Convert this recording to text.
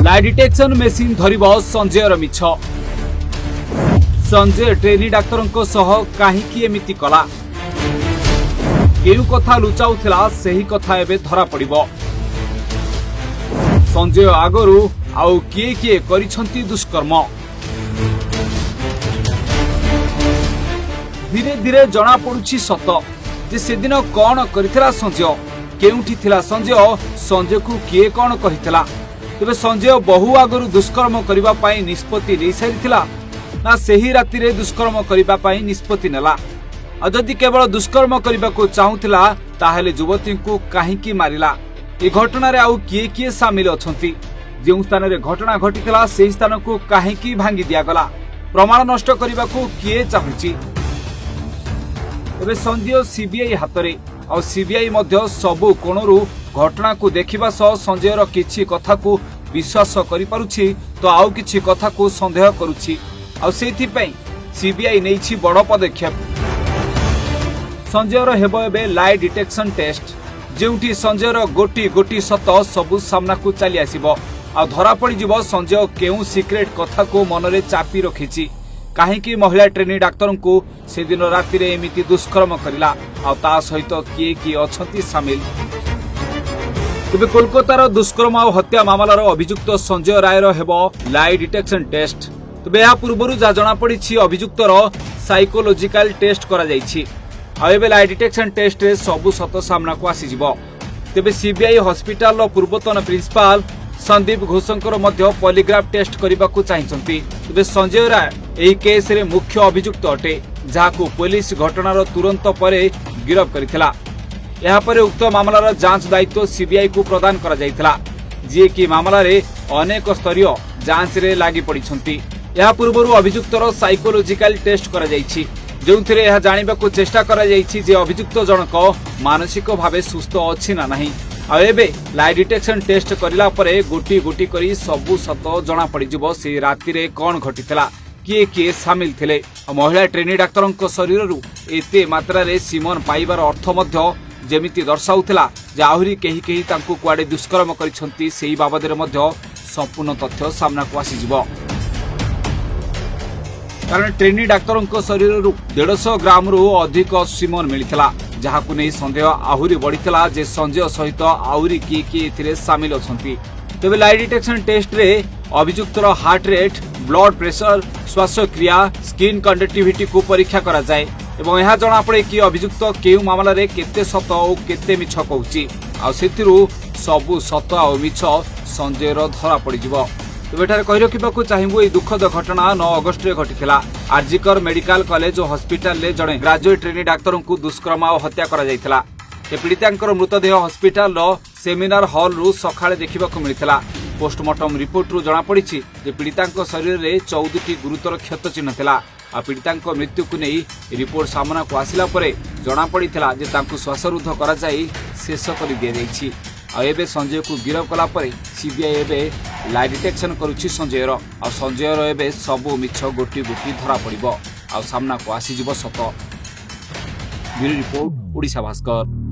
लाई detection machine धरिब संजयर मिछ। Sanjay trainee डाक्तरंको सह काहीकि एमिति कला केउ कथा लुचाउथिला सेही कथा एबे धरा पड़िबो। संजय आगरु आउ किए किए करिसंती दुष्कर्म धीरे धीरे जना पड़ुछि सत जे सेदिन कौन करिथिला संजय केउठी थिला संजय संजय को किए कौन कहिथिला तेबे संजय बहु आगरु दुष्कर्म करिबा पई निष्पत्ति नै सारिथिला ना सेही राति रे दुष्कर्म करिबा पई निष्पत्ति नेला आ जदि केवल दुष्कर्म करिबा को चाहुथिला ताहेले युवती को काहीकि मारिला ए घटना रे आउ किए किए शामिल अछंती जेउ स्थान रे घटना घटिथिला सेही स्थान को काहीकि भांगी दिया गला प्रमाण नष्ट करिबा को किए चाहुची एबे संजय सीबीआई हातरे आ सीबीआई मध्य सबु कोणरू घटना को देखिबा सह संजयर किछि कथा को विश्वास करि पारुछि तो आउ किछि कथा को संदेह करूछि आ सेथि पई सीबीआई नेछि बड़ पदक्षेप। संजयर हेबो एबे लाई डिटेक्शन टेस्ट जेउठी संजयर गोटी गोटी सत सबु सामना को चली आसीबो आ धरा पड़ी जिवो संजय केउ सीक्रेट कथा को मनरे चापी रखिछि काहेकि महिला ट्रेनी डाक्तर को से दिन राति रे एमिति दुष्कर्म करिला आ ता सहित किए किए अछंती शामिल। तेबे कोलकातार दुष्कर्म और हत्या मामलार अभियुक्त संजय रायर हेबो लाई डिटेक्शन टेस्ट। तेबे या पूर्वरु जा जणा पड़िछि अभियुक्तर साइकोलॉजिकल टेस्ट करा जाइछि आ एबे लाई डिटेक्शन टेस्ट रे सबु सत सामना को आसी जिवो। तेबे सीबीआई हॉस्पिटल रो पूर्वतन प्रिंसिपल संदीप घोषंकर मध्य पॉलीग्राफ टेस्ट करने को चाहिए। तेबे संजय राय एही केस रे मुख्य अभियुक्त अटे जहां पुलिस घटनार तुरंत पर गिरफ करथिला। यहा पर उक्त मामलार जांच दायित्व सीबीआई को प्रदान करा जायथिला जे कि मामला रे अनेक स्तरीय जांच रे लागि पड़िछंती। यहा पूर्वरु अभियुक्तर साइकोलॉजिकल टेस्ट करा जायछि जोंथिरे यहा जानिबा को चेष्टा करा जायछि जे अभियुक्त जनक मानसिक भावे सुस्थ अछि ना नाही। आ एबे लाई डिटेक्शन टेस्ट करिला परे गोटी गोटी करी सबु सत जना पड़ी जिवो से राति रे कोन घटितला किए किए शामिल थिले। महिला ट्रेनी डाक्तरंक शरीररू एते मात्रा रे सीमन पाइबार अर्थ मध्य जेमिति दर्शाउथिला जे आहुरी केही केही तांकु कुआडे दुष्कर्म करिसंती सेही बाबद रे मध्य संपूर्ण तथ्य सामना को आसी जिवो। कारण ट्रेनी डाक्तरंक शरीररू 150 ग्राम रु अधिक सीमन मिलिथिला जहाकु नै संदेह आहुरी बढ़िथिला जे संजय सहित आहुरी किए एथिरे शामिल अछंती। तेबे लाई डिटेक्शन टेस्ट रे अभियुक्तर हार्ट रेट ब्लड प्रेशर श्वासक्रिया स्किन कंडक्टिविटी को परीक्षा करा जाए एवं यह जना पड़े कि अभियुक्त केउ मामला रे केते सत और केते मिछ कहूची आ सेथिरु सबु सत और मिछ संजयर धरा पड़ी जिवो। तेबेठारे कहि रखिबाकू चाहिबो ए दुखद घटना 9 अगस्त रे घटिथिला। आरजीकर मेडिकल कॉलेज और हॉस्पिटल ले जड़े ग्रेजुएट ट्रेनी डाक्तर को दुष्कर्म और हत्या करा जायथिला। पीड़ितांकर मृतदेह हॉस्पिटल सेमिनार हॉल रु सखाळे देखिबाकू मिलिथिला। पोस्टमार्टम रिपोर्ट रु जणा पड़िछि जे पीड़ितांक शरीर रे 14टी गुरुतर क्षत चिन्ह थिला आ पीड़ितांक मृत्यु को नहीं रिपोर्ट सामना को आसिला परे जणा पड़िथिला जे तांकू श्वासरुद्ध करा जाई शेष करि दिया जायछि। आ एबे संजय को गिरफ कला परे सीबीआई एबे लाई डिटेक्शन करुछि संजयर आ संजयर एबे सबु मिछ गोटी गोटी धरा पड़िबो आ सामना को आसी जिवो सत। Bureau report Odisha Bhaskar.